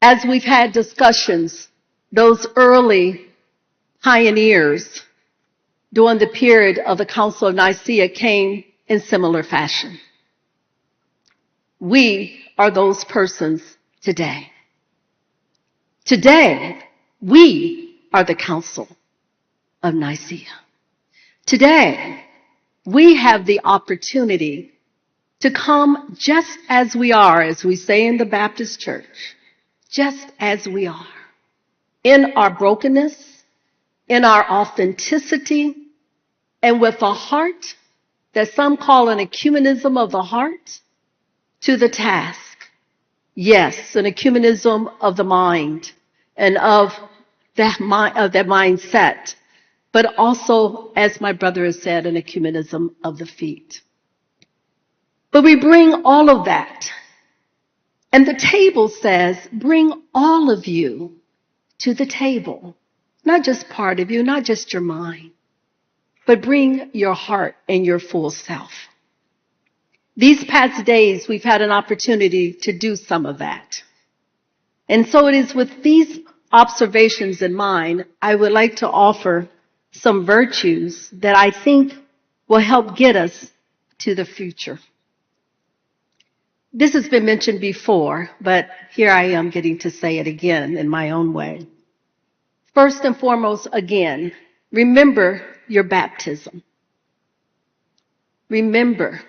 Speaker 9: As we've had discussions, those early pioneers during the period of the Council of Nicaea came in similar fashion. We are those persons today. Today, we are the Council of Nicaea. Today, we have the opportunity to come just as we are, as we say in the Baptist Church, just as we are, in our brokenness, in our authenticity, and with a heart that some call an ecumenism of the heart, to the task. Yes, an ecumenism of the mind and of that mindset, but also, as my brother has said, an ecumenism of the feet. But we bring all of that. And the table says, bring all of you to the table. Not just part of you, not just your mind, but bring your heart and your full self. These past days, we've had an opportunity to do some of that. And so it is with these observations in mind, I would like to offer some virtues that I think will help get us to the future. This has been mentioned before, but here I am getting to say it again in my own way. First and foremost, again, remember your baptism. Remember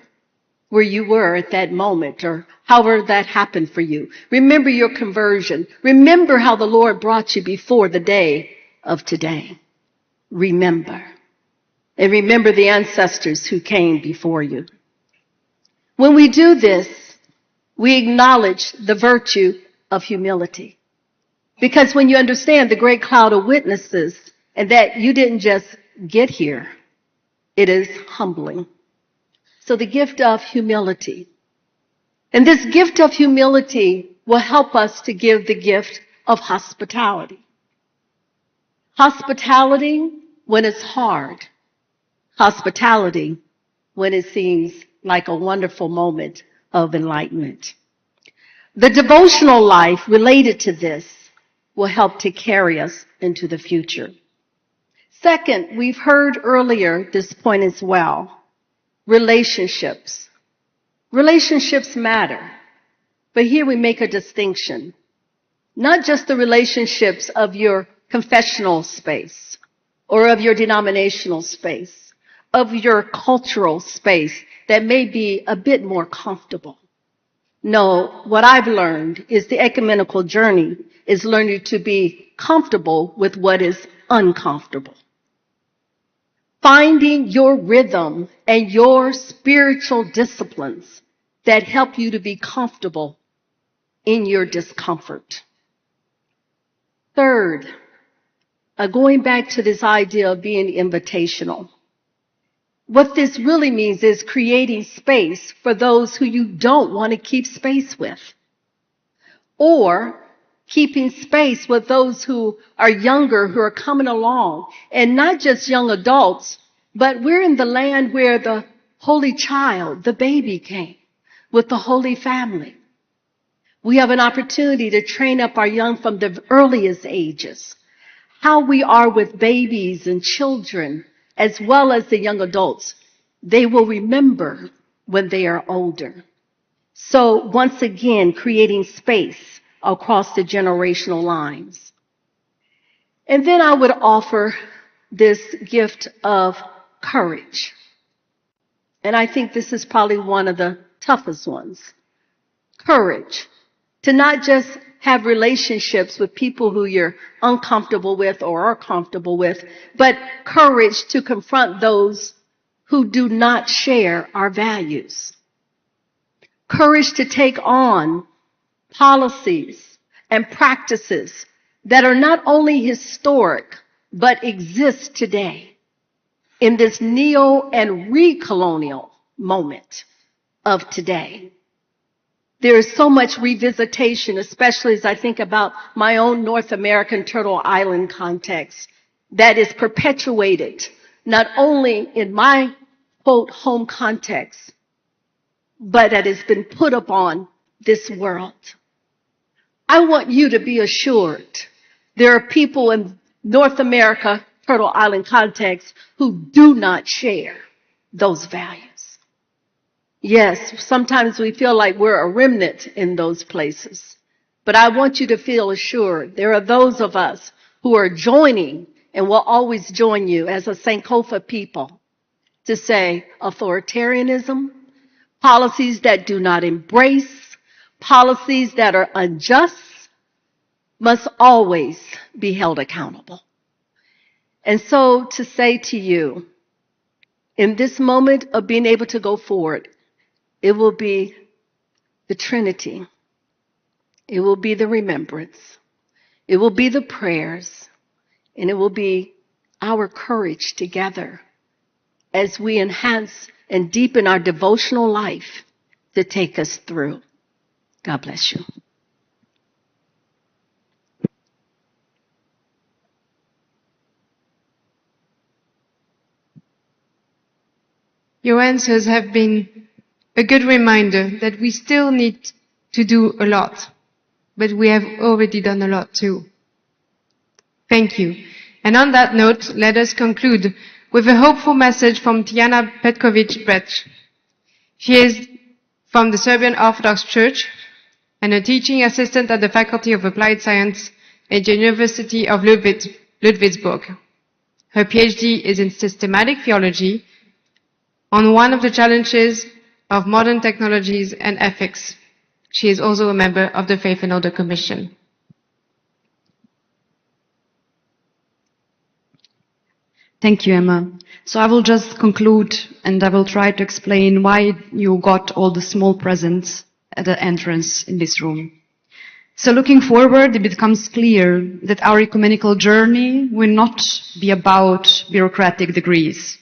Speaker 9: where you were at that moment, or however that happened for you. Remember your conversion. Remember how the Lord brought you before the day of today. Remember. And remember the ancestors who came before you. When we do this, we acknowledge the virtue of humility. Because when you understand the great cloud of witnesses and that you didn't just get here, it is humbling. So the gift of humility. And this gift of humility will help us to give the gift of hospitality. Hospitality when it's hard. Hospitality when it seems like a wonderful moment of enlightenment. The devotional life related to this will help to carry us into the future. Second, we've heard earlier this point as well. Relationships. Relationships matter. But here we make a distinction. Not just the relationships of your confessional space or of your denominational space, of your cultural space that may be a bit more comfortable. No, what I've learned is the ecumenical journey is learning to be comfortable with what is uncomfortable. Finding your rhythm and your spiritual disciplines that help you to be comfortable in your discomfort. Third, going back to this idea of being invitational. What this really means is creating space for those who you don't want to keep space with, or keeping space with those who are younger, who are coming along, and not just young adults, but we're in the land where the Holy Child, the baby, came with the Holy Family. We have an opportunity to train up our young from the earliest ages, how we are with babies and children, as well as the young adults. They will remember when they are older. So once again, creating space across the generational lines. And then I would offer this gift of courage. And I think this is probably one of the toughest ones. Courage to not just have relationships with people who you're uncomfortable with or are comfortable with, but courage to confront those who do not share our values. Courage to take on policies and practices that are not only historic, but exist today in this neo and re-colonial moment of today. There is so much revisitation, especially as I think about my own North American Turtle Island context, that is perpetuated not only in my, quote, home context, but that has been put upon this world. I want you to be assured there are people in North America, Turtle Island context, who do not share those values. Yes, sometimes we feel like we're a remnant in those places. But I want you to feel assured there are those of us who are joining and will always join you as a Sankofa people to say authoritarianism, policies that do not embrace, policies that are unjust, must always be held accountable. And so to say to you, in this moment of being able to go forward, it will be the Trinity. It will be the remembrance. It will be the prayers. And it will be our courage together as we enhance and deepen our devotional life to take us through. God bless you.
Speaker 1: Your answers have been a good reminder that we still need to do a lot, but we have already done a lot too. Thank you. And on that note, let us conclude with a hopeful message from Tijana Petković-Breć. She is from the Serbian Orthodox Church and a teaching assistant at the Faculty of Applied Science at the University of Ludwigsburg. Her PhD is in systematic theology on one of the challenges of modern technologies and ethics. She is also a member of the Faith and Order Commission.
Speaker 10: Thank you, Emma. So I will just conclude and I will try to explain why you got all the small presents at the entrance in this room. So looking forward, it becomes clear that our ecumenical journey will not be about bureaucratic degrees.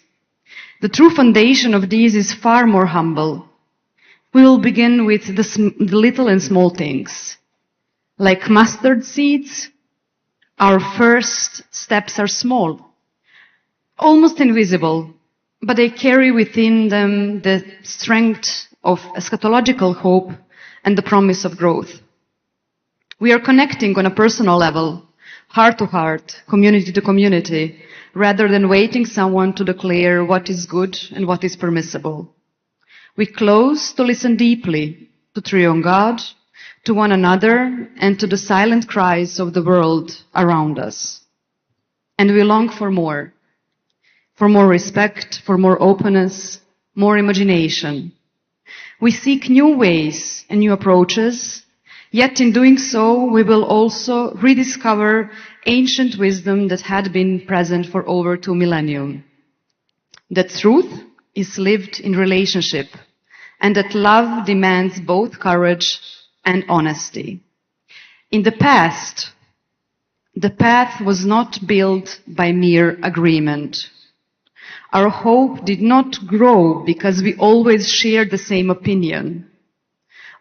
Speaker 10: The true foundation of these is far more humble. We will begin with the little and small things. Like mustard seeds, our first steps are small, almost invisible, but they carry within them the strength of eschatological hope and the promise of growth. We are connecting on a personal level, heart to heart, community to community, rather than waiting someone to declare what is good and what is permissible. We close to listen deeply to Triune God, to one another, and to the silent cries of the world around us. And we long for more, for more respect, for more openness, more imagination. We seek new ways and new approaches, yet in doing so, we will also rediscover ancient wisdom that had been present for over 2 millennia. That truth is lived in relationship, and that love demands both courage and honesty. In the past, the path was not built by mere agreement. Our hope did not grow because we always shared the same opinion.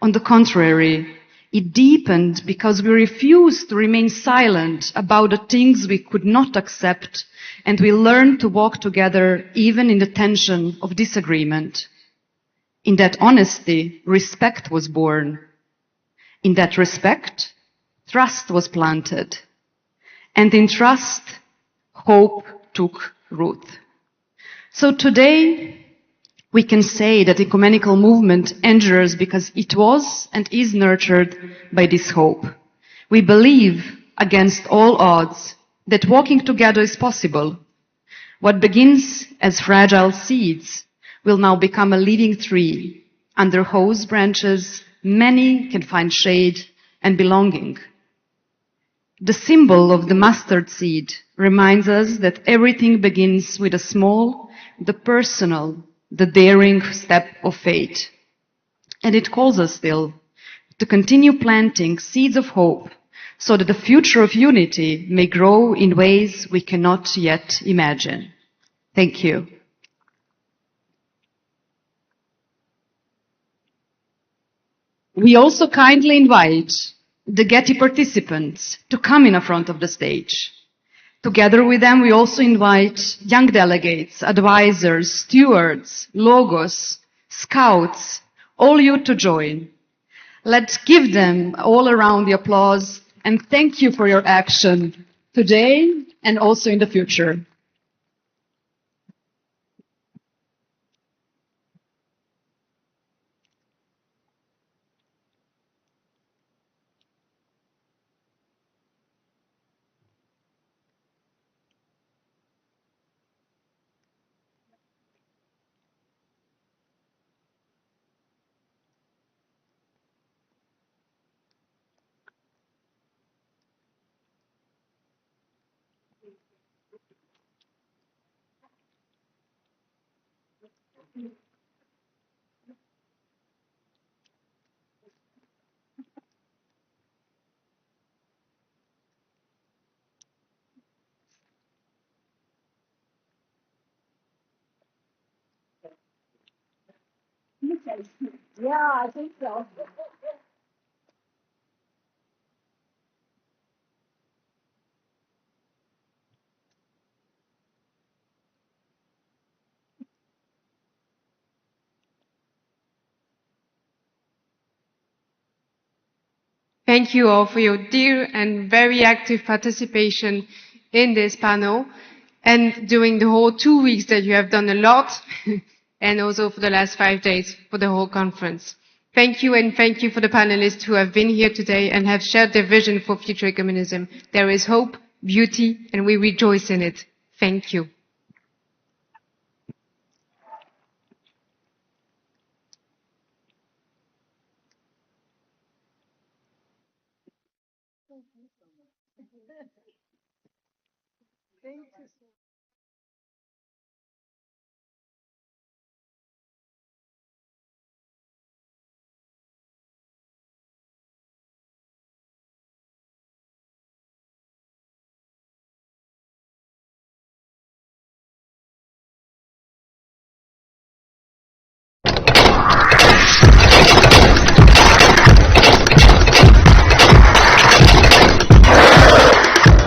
Speaker 10: On the contrary, it deepened because we refused to remain silent about the things we could not accept, and we learned to walk together even in the tension of disagreement. In that honesty, respect was born. In that respect, trust was planted. And in trust, hope took root. So today, we can say that the ecumenical movement endures because it was and is nurtured by this hope. We believe, against all odds, that walking together is possible. What begins as fragile seeds will now become a living tree. Under whose branches, many can find shade and belonging. The symbol of the mustard seed reminds us that everything begins with a small, the personal, the daring step of faith. And it calls us still to continue planting seeds of hope so that the future of unity may grow in ways we cannot yet imagine. Thank you. We also kindly invite the Getty participants to come in front of the stage. Together with them, we also invite young delegates, advisors, stewards, logos, scouts, all you to join. Let's give them all around the applause and thank you for your action today and also in the future.
Speaker 11: Yeah, I think so.
Speaker 1: Thank you all for your dear and very active participation in this panel and during the whole 2 weeks that you have done a lot and also for the last 5 days for the whole conference. Thank you, and thank you for the panelists who have been here today and have shared their vision for future ecumenism. There is hope, beauty, and we rejoice in it. Thank you.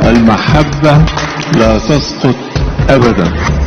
Speaker 12: المحبة لا تسقط أبدا.